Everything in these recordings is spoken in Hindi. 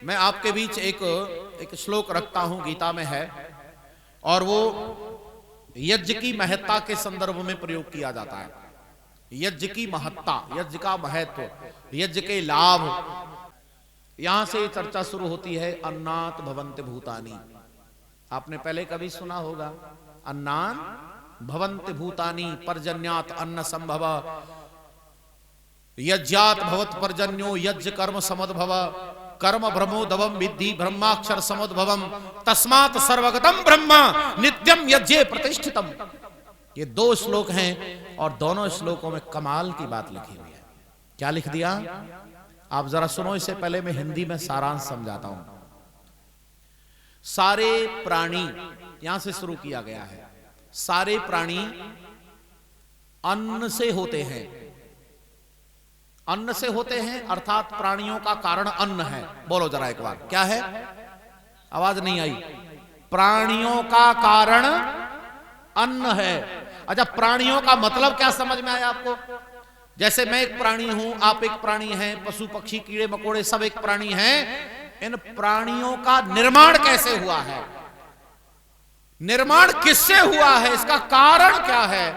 मैं आपके बीच एक श्लोक रखता हूं, गीता में है, और वो यज्ञ की महत्ता के संदर्भ में प्रयोग किया जाता है। यज्ञ की महत्ता, यज्ञ का महत्व, यज्ञ के लाभ, यहां से चर्चा शुरू होती है। अन्नात भवन्ति भूतानि, आपने पहले कभी सुना होगा, अन्नान भवन्ति भूतानि पर्जन्यात अन्न संभव, यज्ञात भवत पर्जन्यो यज्ञ कर्म समद्भव, कर्म ब्रह्मोदवम विद्धि ब्रह्माक्षर समुद्भवम, तस्मात् सर्वगतम ब्रह्म नित्यम यज्ञे प्रतिष्ठितम। ये दो श्लोक हैं और दोनों श्लोकों में कमाल की बात लिखी हुई है। क्या लिख दिया आप जरा सुनो। इससे पहले मैं हिंदी में सारांश समझाता हूं। सारे प्राणी, यहां से शुरू किया गया है, सारे प्राणी अन्न से होते हैं। अन्न से होते हैं अर्थात प्राणियों का कारण अन्न है। बोलो जरा एक बार, क्या है? आवाज नहीं आई। प्राणियों का कारण अन्न है। अच्छा, प्राणियों का मतलब क्या समझ में आया आपको? जैसे मैं एक प्राणी हूं, आप एक प्राणी हैं, पशु पक्षी कीड़े मकोड़े सब एक प्राणी हैं। इन प्राणियों का निर्माण कैसे हुआ है? निर्माण किससे हुआ है? इसका कारण क्या है?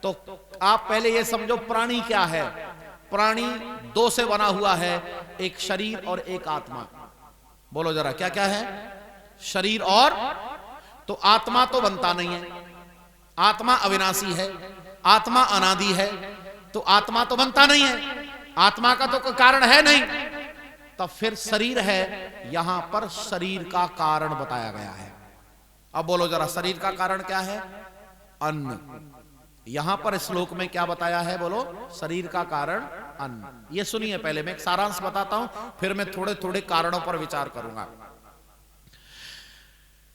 तो आप पहले ये समझो प्राणी क्या है। प्राणी दो से बना हुआ है, एक शरीर और एक आत्मा। बोलो जरा, क्या क्या है? शरीर और, तो आत्मा तो बनता नहीं है। आत्मा अविनाशी है, आत्मा अनादि है, तो आत्मा तो बनता नहीं है। आत्मा का तो कोई कारण है नहीं, तब फिर शरीर है। यहां पर शरीर का कारण बताया गया है। अब बोलो जरा, शरीर का कारण क्या है? अन्न। यहां पर श्लोक में क्या बताया है? बोलो, शरीर का कारण अन्न। ये सुनिए, पहले मैं एक सारांश बताता हूं, फिर मैं थोड़े थोड़े कारणों पर विचार करूंगा।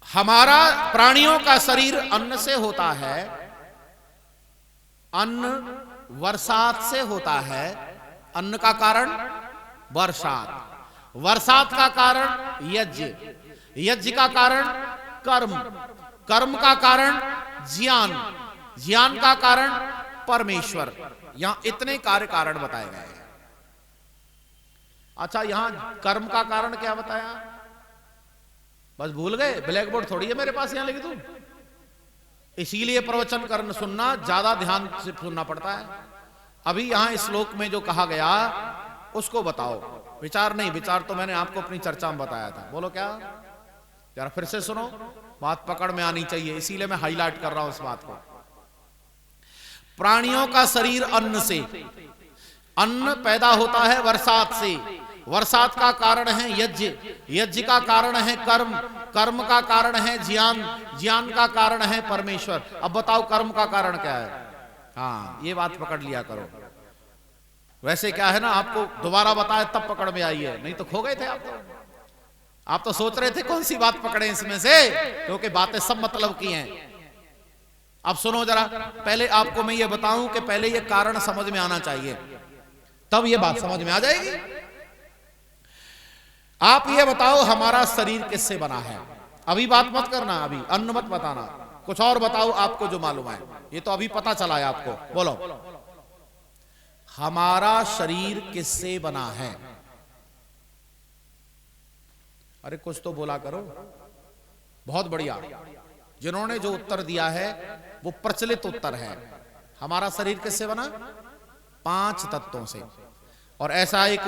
हमारा प्राणियों का शरीर अन्न से होता है। अन्न वर्षात से होता है। अन्न का कारण वर्षात, वर्षात का कारण यज्ञ, यज्ञ का कारण कर्म, कर्म का कारण ज्ञान, ज्ञान का कारण परमेश्वर। यहां इतने कार्य कारण बताए गए हैं। अच्छा, यहां कर्म का कारण क्या बताया? बस भूल गए? ब्लैक बोर्ड थोड़ी है मेरे पास, यहां लिख दूं। इसीलिए प्रवचन करना, सुनना ज्यादा ध्यान से सुनना पड़ता है। अभी यहां इस श्लोक में जो कहा गया उसको बताओ। विचार नहीं, विचार तो मैंने आपको अपनी चर्चा में बताया था। बोलो क्या? जरा फिर से सुनो, बात पकड़ में आनी चाहिए, इसीलिए मैं हाईलाइट कर रहा हूं इस बात को। प्राणियों का शरीर अन्न से, अन्न पैदा होता है वर्षात से। वर्षात का कारण है यज्ञ, यज्ञ का कारण है कर्म, कर्म का कारण है ज्ञान, ज्ञान का कारण है परमेश्वर। अब बताओ कर्म का कारण क्या है? हाँ, ये बात पकड़ लिया करो। वैसे क्या है ना, आपको दोबारा बताए तब पकड़ में आई है, नहीं तो खो गए थे आप तो सोच रहे थे कौन सी बात पकड़े इसमें से, क्योंकि बातें सब मतलब की हैं। अब सुनो जरा, पहले आपको मैं ये बताऊं कि पहले ये कारण समझ में आना चाहिए, तब ये बात समझ में आ जाएगी। आप ये बताओ, हमारा शरीर किससे बना है? अभी बात मत करना, अभी अन्न मत बताना, कुछ और बताओ आपको जो मालूम है। ये तो अभी पता चला है आपको। बोलो, हमारा शरीर किससे बना है? अरे कुछ तो बोला करो। बहुत बढ़िया, जिन्होंने जो उत्तर दिया है वो प्रचलित उत्तर है। हमारा शरीर किससे बना? 5 तत्वों से। और ऐसा एक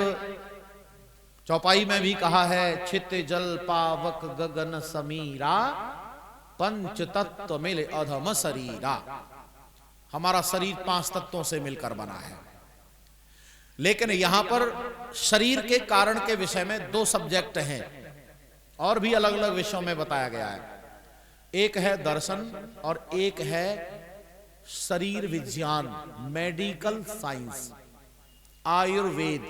चौपाई में भी कहा है, छित जल पावक गगन समीरा, पंच तत्व मिल अधम शरीरा। हमारा शरीर 5 तत्वों से मिलकर बना है। लेकिन यहां पर शरीर के कारण के विषय में 2 सब्जेक्ट हैं, और भी अलग अलग विषयों में बताया गया है। एक है दर्शन और एक है शरीर विज्ञान, मेडिकल साइंस, आयुर्वेद।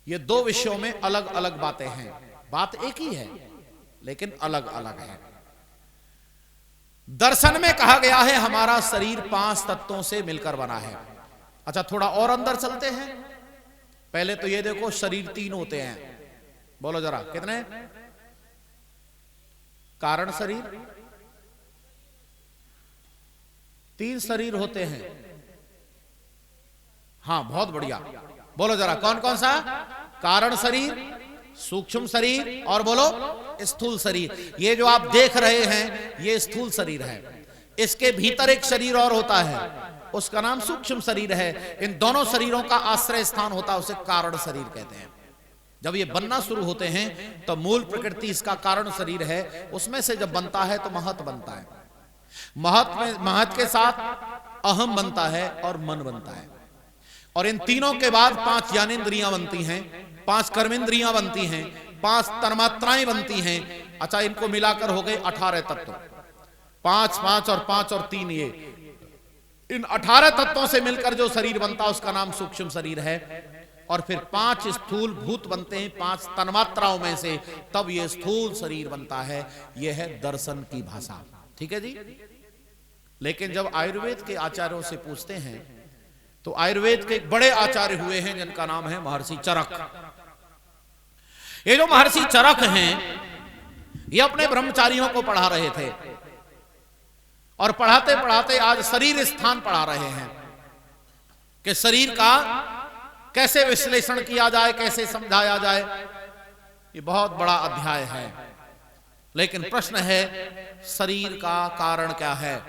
ये 2 विषयों में अलग अलग बातें हैं। बात एक ही है लेकिन अलग अलग है। दर्शन में कहा गया है हमारा शरीर 5 तत्वों से मिलकर बना है। अच्छा, थोड़ा और अंदर चलते हैं। पहले तो ये देखो, शरीर 3 होते हैं। बोलो जरा, कितने? कारण शरीर 3 शरीर होते हैं। हाँ, बहुत बढ़िया। बोलो जरा, कौन कौन सा? कारण शरीर, सूक्ष्म शरीर और बोलो स्थूल शरीर। ये जो आप देख रहे हैं ये स्थूल शरीर है, इसके भीतर एक शरीर और होता है, उसका नाम सूक्ष्म शरीर है। इन दोनों शरीरों का आश्रय स्थान होता है, उसे कारण शरीर कहते हैं। जब ये बनना शुरू होते हैं तो मूल प्रकृति इसका कारण शरीर है, उसमें से जब बनता है तो महत बनता है। महत के साथ अहम बनता है और मन बनता है, और इन तीनों के बाद 5 ज्ञानेंद्रियां बनती हैं, 5 कर्मेंद्रियां बनती हैं, 5 तन्मात्राएं बनती हैं। अच्छा, इनको मिलाकर हो गए 18 तत्व। 5 5 और 5 और 3, ये इन 18 तत्वों से मिलकर जो शरीर बनता है उसका नाम सूक्ष्म शरीर है। और फिर 5 स्थूल भूत बनते हैं 5 तन्मात्राओं में से, तब ये स्थूल शरीर बनता है। यह है दर्शन की भाषा। ठीक है जी। लेकिन जब आयुर्वेद के आचार्यों से पूछते हैं तो आयुर्वेद के एक बड़े आचार्य हुए हैं जिनका नाम है महर्षि चरक। ये जो महर्षि चरक हैं ये अपने ब्रह्मचारियों को पढ़ा रहे थे, और पढ़ाते पढ़ाते आज शरीर स्थान पढ़ा रहे हैं कि शरीर का कैसे विश्लेषण किया जाए, कैसे समझाया जाए। ये बहुत बड़ा अध्याय है। लेकिन प्रश्न है शरीर का कारण क्या है।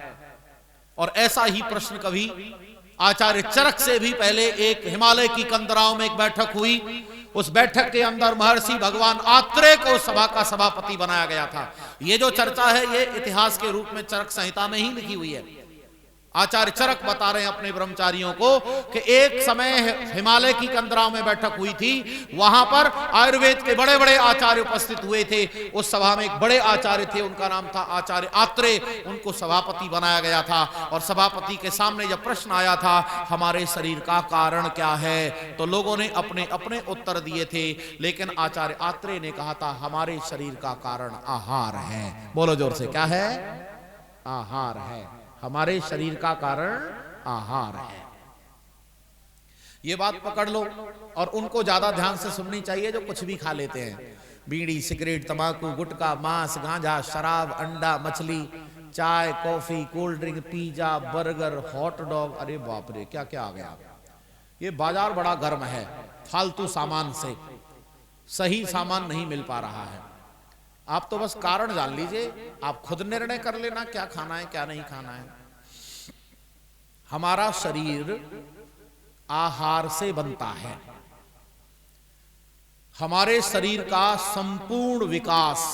और ऐसा ही प्रश्न कभी आचार्य चरक से भी पहले एक हिमालय की कंदराओं में एक बैठक हुई। उस बैठक के अंदर महर्षि भगवान आत्रेय को सभा का सभापति बनाया गया था। ये जो चर्चा है ये इतिहास के रूप में चरक संहिता में ही लिखी हुई है। आचार्य चरक बता रहे हैं अपने ब्रह्मचारियों को कि एक समय हिमालय की कंदराओं में बैठक हुई थी, वहां पर आयुर्वेद के बड़े बड़े आचार्य उपस्थित हुए थे। उस सभा में एक बड़े आचार्य थे, उनका नाम था आचार्य आत्रेय, उनको सभापति बनाया गया था। और सभापति के सामने जब प्रश्न आया था हमारे शरीर का कारण क्या है, तो लोगों ने अपने अपने उत्तर दिए थे। लेकिन आचार्य आत्रेय ने कहा था हमारे शरीर का कारण आहार है। बोलो जोर से, क्या है? आहार है। हमारे शरीर का कारण आहार है। ये बात पकड़ लो, और उनको ज्यादा ध्यान से सुननी चाहिए जो कुछ भी खा लेते हैं। बीड़ी, सिगरेट, तंबाकू, गुटखा, मांस, गांजा, शराब, अंडा, मछली, चाय, coffee, cold drink, pizza, burger, hot dog, अरे बाप रे क्या क्या आ गया। ये बाजार बड़ा गर्म है फालतू सामान से, सही सामान नहीं मिल पा रहा है। आप तो बस कारण जान लीजिए, आप खुद निर्णय कर लेना क्या खाना है क्या नहीं खाना है। हमारा शरीर आहार से बनता है। हमारे शरीर का संपूर्ण विकास,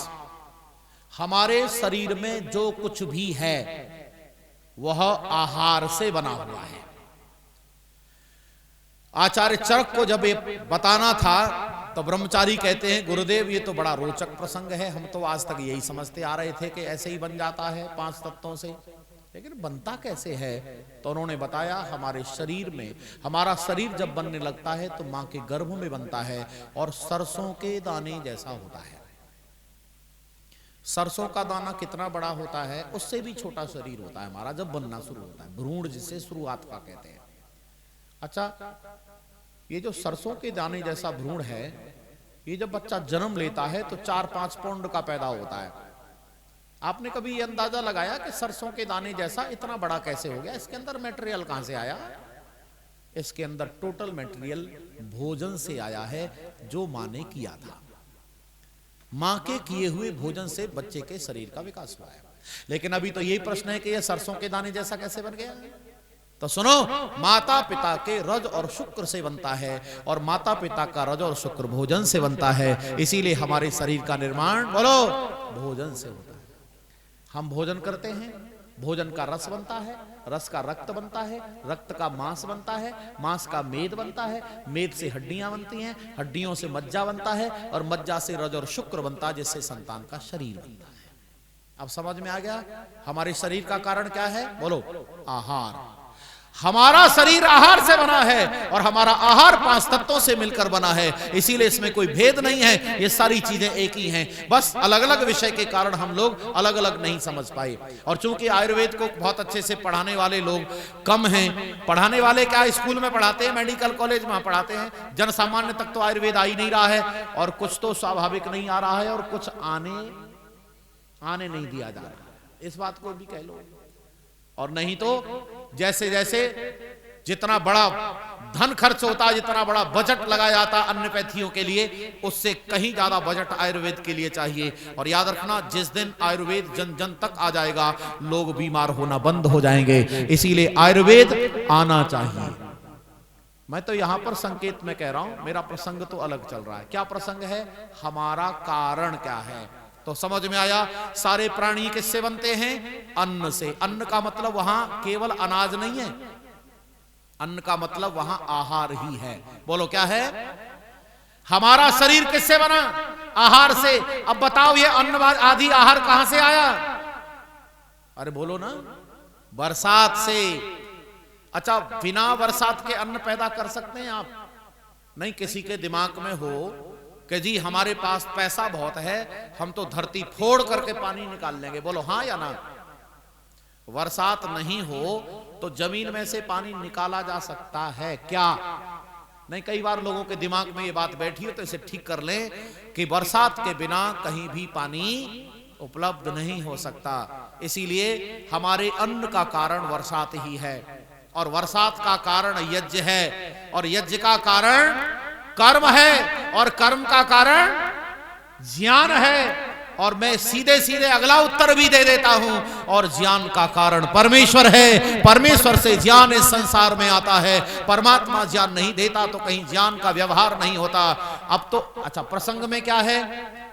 हमारे शरीर में जो कुछ भी है वह आहार से बना हुआ है। आचार्य चरक को जब ये बताना था तो ब्रह्मचारी कहते हैं गुरुदेव ये तो बड़ा रोचक प्रसंग है, हम तो आज तक यही समझते आ रहे थे कि ऐसे ही बन जाता है 5 तत्वों से, लेकिन बनता कैसे है। तो उन्होंने बताया हमारे शरीर में, हमारा शरीर जब बनने लगता है तो मां के गर्भ में बनता है और सरसों के दाने जैसा होता है। सरसों का दाना कितना बड़ा होता है, उससे भी छोटा शरीर होता है हमारा जब बनना शुरू होता है, भ्रूण जिसे शुरुआत का कहते हैं। अच्छा, ये जो सरसों के दाने जैसा भ्रूण है, ये जब बच्चा जन्म लेता है तो 4-5 पाउंड का पैदा होता है। आपने कभी ये अंदाजा लगाया कि सरसों के दाने जैसा इतना बड़ा कैसे हो गया? इसके अंदर मटेरियल कहां से आया? इसके अंदर टोटल मटेरियल भोजन से आया है जो मां ने किया था। मां के किए हुए भोजन से बच्चे के शरीर का विकास हुआ है। लेकिन अभी तो यही प्रश्न है कि ये सरसों के दाने जैसा कैसे बन गया? तो सुनो, माता पिता के रज और शुक्र से बनता है, और माता पिता का रज और शुक्र भोजन से बनता है। इसीलिए हमारे शरीर का निर्माण बोलो भोजन से होता है। हम भोजन करते हैं, भोजन का रस बनता है, रस का रक्त बनता है, रक्त का मांस बनता है, मांस का मेद बनता है, मेद से हड्डियां बनती हैं, हड्डियों से मज्जा बनता है, और मज्जा से रज और शुक्र बनता है, जिससे संतान का शरीर बनता है। अब समझ में आ गया हमारे शरीर का कारण क्या है? बोलो आहार। हमारा शरीर आहार से बना है, और हमारा आहार 5 तत्वों से मिलकर बना है। इसीलिए इसमें कोई भेद नहीं है, ये सारी चीजें एक ही हैं। बस अलग अलग विषय के कारण हम लोग अलग अलग नहीं समझ पाए। और चूंकि आयुर्वेद को बहुत अच्छे से पढ़ाने वाले लोग कम हैं, पढ़ाने वाले क्या स्कूल में पढ़ाते हैं, मेडिकल कॉलेज में पढ़ाते हैं, जन सामान्य तक तो आयुर्वेद आ ही नहीं रहा है, और कुछ तो स्वाभाविक नहीं आ रहा है, और कुछ आने नहीं दिया जा रहा। इस बात को भी कह लो। और नहीं तो जैसे जैसे जितना बड़ा धन खर्च होता है, जितना बड़ा बजट लगाया जाता है अन्नपैथियों के लिए, उससे कहीं ज्यादा बजट आयुर्वेद के लिए चाहिए। और याद रखना, जिस दिन आयुर्वेद जन जन तक आ जाएगा, लोग बीमार होना बंद हो जाएंगे। इसीलिए आयुर्वेद आना चाहिए। मैं तो यहां पर संकेत में कह रहा हूं, मेरा प्रसंग तो अलग चल रहा है। क्या प्रसंग है? हमारा कारण क्या है? तो समझ में आया, सारे प्राणी किससे बनते हैं? अन्न से। अन्न का मतलब वहां केवल अनाज नहीं है, अन्न का मतलब वहां आहार ही है। बोलो क्या है? हमारा शरीर किससे बना? आहार से। अब बताओ ये अन्न आदि आहार कहां से आया? अरे बोलो ना, बरसात से। अच्छा, बिना बरसात के अन्न पैदा कर सकते हैं आप? नहीं। किसी के दिमाग में हो कि जी हमारे पास पैसा बहुत है, हम तो धरती फोड़ करके पानी निकाल लेंगे, बोलो हाँ या ना? बरसात नहीं हो तो जमीन में से पानी निकाला जा सकता है क्या? नहीं। कई बार लोगों के दिमाग में ये बात बैठी हो, तो इसे ठीक कर लें कि बरसात के बिना कहीं भी पानी उपलब्ध नहीं हो सकता। इसीलिए हमारे अन्न का कारण बरसात ही है, और बरसात का कारण यज्ञ है, और यज्ञ का कारण कर्म है, और कर्म का कारण ज्ञान है। और मैं सीधे सीधे अगला उत्तर भी दे देता हूं, और ज्ञान का कारण परमेश्वर है। परमेश्वर से ज्ञान इस संसार में आता है। परमात्मा ज्ञान नहीं देता तो कहीं ज्ञान का व्यवहार नहीं होता। अब तो अच्छा, प्रसंग में क्या है?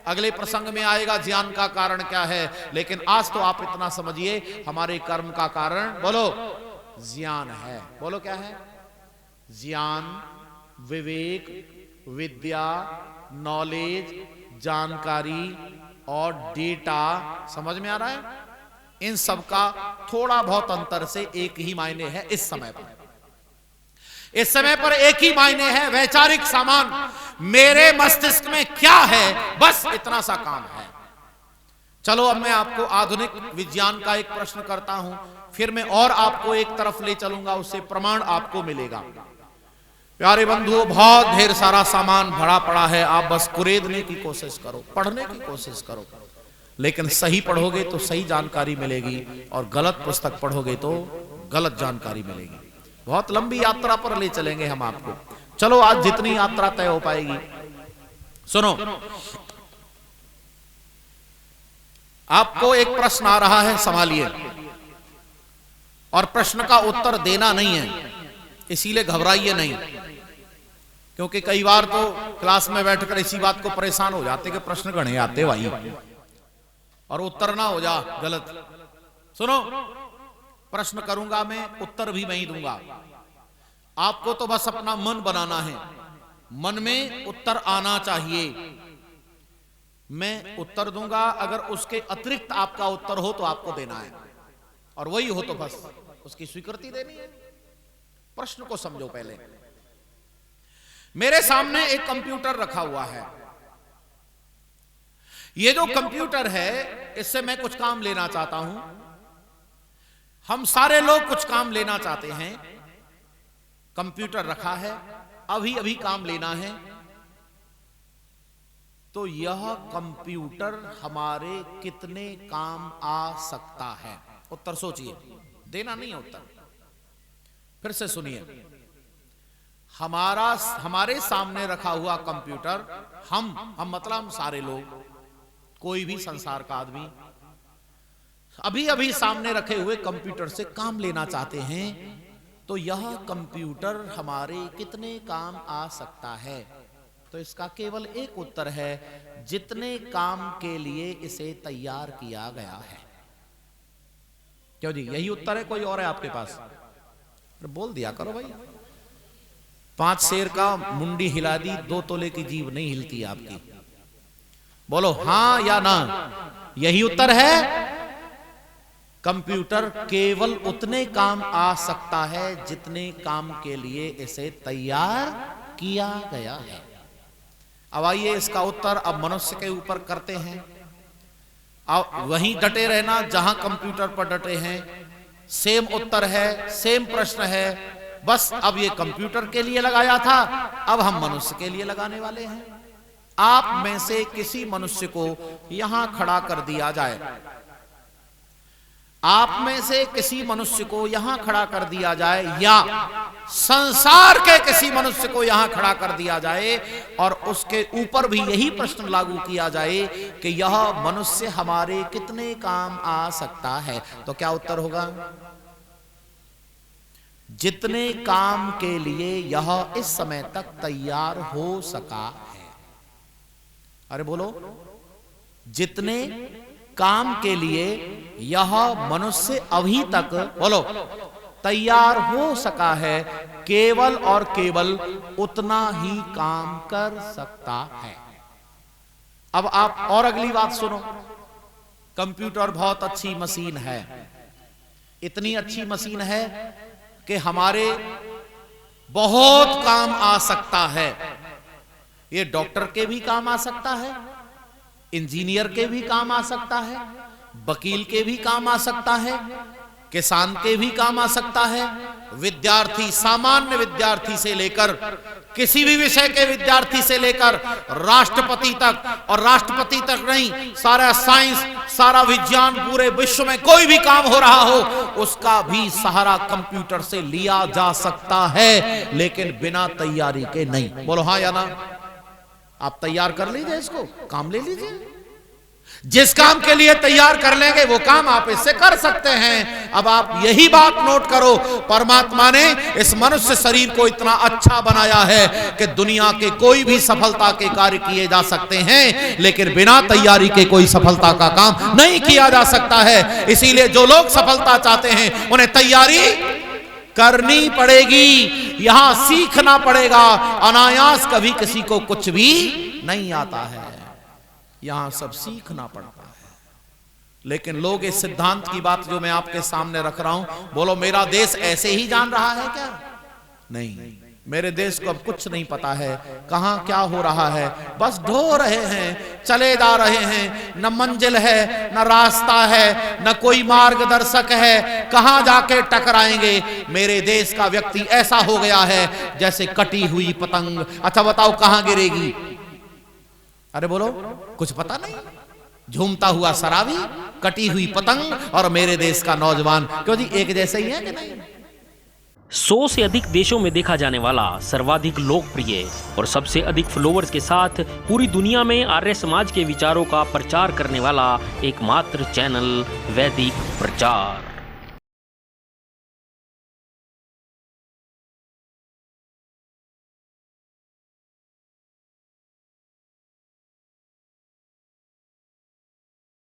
अगले प्रसंग में आएगा ज्ञान का कारण क्या है। लेकिन आज तो आप इतना समझिए, हमारे कर्म का कारण बोलो ज्ञान है। बोलो क्या है? ज्ञान, विवेक, विद्या, नॉलेज, जानकारी और डेटा। समझ में आ रहा है? इन सब का थोड़ा बहुत अंतर से एक ही मायने है इस समय पर। इस समय पर एक ही मायने है, वैचारिक सामान। मेरे मस्तिष्क में क्या है, बस इतना सा काम है। चलो अब मैं आपको आधुनिक विज्ञान का एक प्रश्न करता हूं, फिर मैं और आपको एक तरफ ले चलूंगा, उससे प्रमाण आपको मिलेगा। प्यारे बंधुओं, बहुत ढेर सारा सामान भरा पड़ा है, आप बस कुरेदने की कोशिश करो, पढ़ने की कोशिश करो। लेकिन सही पढ़ोगे तो सही जानकारी मिलेगी, और गलत पुस्तक पढ़ोगे तो गलत जानकारी मिलेगी। बहुत लंबी यात्रा पर ले चलेंगे हम आपको। चलो आज जितनी यात्रा तय हो पाएगी। सुनो, आपको एक प्रश्न आ रहा है, संभालिए। और प्रश्न का उत्तर देना नहीं है, इसीलिए घबराइए नहीं। क्योंकि कई बार तो क्लास में बैठकर इसी बात को परेशान हो जाते कि प्रश्न गणे आते भाई, और उत्तर ना हो जा गलत। सुनो, प्रश्न करूंगा मैं, उत्तर भी मैं ही दूंगा। आपको तो बस अपना मन बनाना है, मन में उत्तर आना चाहिए। मैं उत्तर दूंगा, अगर उसके अतिरिक्त आपका उत्तर हो तो आपको देना है, और वही हो तो बस उसकी स्वीकृति देनी है। प्रश्न को समझो पहले। मेरे सामने एक कंप्यूटर रखा हुआ है। ये जो कंप्यूटर है, इससे मैं कुछ काम लेना चाहता हूं। हम सारे लोग कुछ काम लेना चाहते हैं। कंप्यूटर रखा है, अभी अभी काम लेना है। तो यह कंप्यूटर हमारे कितने काम आ सकता है? उत्तर सोचिए, देना नहीं है उत्तर। फिर से सुनिए, हमारे सामने रखा हुआ कंप्यूटर, हम मतलब हम सारे लोग, कोई भी संसार का आदमी अभी अभी सामने रखे हुए कंप्यूटर से काम लेना चाहते हैं। तो यह कंप्यूटर हमारे कितने काम आ सकता है? तो इसका केवल एक उत्तर है, जितने काम के लिए इसे तैयार किया गया है। क्यों जी, यही उत्तर है? कोई और है आपके पास? बोल दिया करो भाई। 5 शेर का मुंडी हिला दी, 2 तोले की जीभ नहीं हिलती आपकी। बोलो हां या ना। यही उत्तर है। कंप्यूटर केवल उतने काम आ सकता है जितने काम के लिए इसे तैयार किया गया है। अब आइए इसका उत्तर अब मनुष्य के ऊपर करते हैं। अब वहीं डटे रहना जहां कंप्यूटर पर डटे हैं। सेम उत्तर है, सेम प्रश्न है, बस अब ये कंप्यूटर के लिए लगाया था, अब हम मनुष्य के लिए लगाने वाले हैं। आप में से किसी मनुष्य को यहां खड़ा कर दिया जाए, आप में से किसी मनुष्य को यहां खड़ा कर दिया जाए, या संसार के किसी मनुष्य को यहां खड़ा कर दिया जाए और उसके ऊपर भी यही प्रश्न लागू किया जाए कि यह मनुष्य हमारे कितने काम आ सकता है, तो क्या उत्तर होगा? जितने काम के लिए यह इस समय तक तैयार हो सका है। अरे बोलो, जितने काम के लिए यह मनुष्य अभी तक, बोलो, तैयार हो सका है, केवल और केवल उतना ही काम कर सकता है। अब आप और अगली बात सुनो। कंप्यूटर बहुत अच्छी मशीन है, इतनी अच्छी मशीन है कि हमारे बहुत काम आ सकता है। ये डॉक्टर के भी काम आ सकता है, इंजीनियर के भी काम आ सकता है, वकील के भी काम आ सकता है, किसान के भी काम आ सकता है, विद्यार्थी, सामान्य विद्यार्थी से लेकर किसी भी विषय के विद्यार्थी से लेकर राष्ट्रपति तक, और राष्ट्रपति तक नहीं, सारा साइंस, सारा विज्ञान, पूरे विश्व में कोई भी काम हो रहा हो उसका भी सहारा कंप्यूटर से लिया जा सकता है, लेकिन बिना तैयारी के नहीं। बोलो हाँ या ना? आप तैयार कर लीजिए, इसको काम ले लीजिए। जिस काम के लिए तैयार कर लेंगे वो काम आप इससे कर सकते हैं। अब आप यही बात नोट करो, परमात्मा ने इस मनुष्य शरीर को इतना अच्छा बनाया है कि दुनिया के कोई भी सफलता के कार्य किए जा सकते हैं, लेकिन बिना तैयारी के कोई सफलता का काम नहीं किया जा सकता है। इसीलिए जो लोग सफलता चाहते हैं उन्हें तैयारी करनी पड़ेगी, यहां सीखना पड़ेगा। अनायास कभी किसी को कुछ भी नहीं आता है, यहां सब सीखना पड़ता है। लेकिन लोग इस सिद्धांत की बात जो मैं आपके सामने रख रहा हूं, बोलो मेरा देश ऐसे ही जान रहा है क्या? नहीं, मेरे देश को अब कुछ नहीं पता है कहां क्या हो रहा है, बस ढो रहे हैं, चले जा रहे हैं, न मंजिल है, न रास्ता है, न कोई मार्गदर्शक है, कहां जाके टकराएंगे। मेरे देश का व्यक्ति ऐसा हो गया है जैसे कटी हुई पतंग। अच्छा बताओ कहां गिरेगी? अरे बोलो, कुछ पता नहीं। झूमता हुआ शराबी, कटी हुई पतंग और मेरे देश का नौजवान, क्यों जी एक जैसे ही है कि नहीं? 100 से अधिक देशों में देखा जाने वाला, सर्वाधिक लोकप्रिय और सबसे अधिक फॉलोअर्स के साथ पूरी दुनिया में आर्य समाज के विचारों का प्रचार करने वाला एकमात्र चैनल वैदिक प्रचार।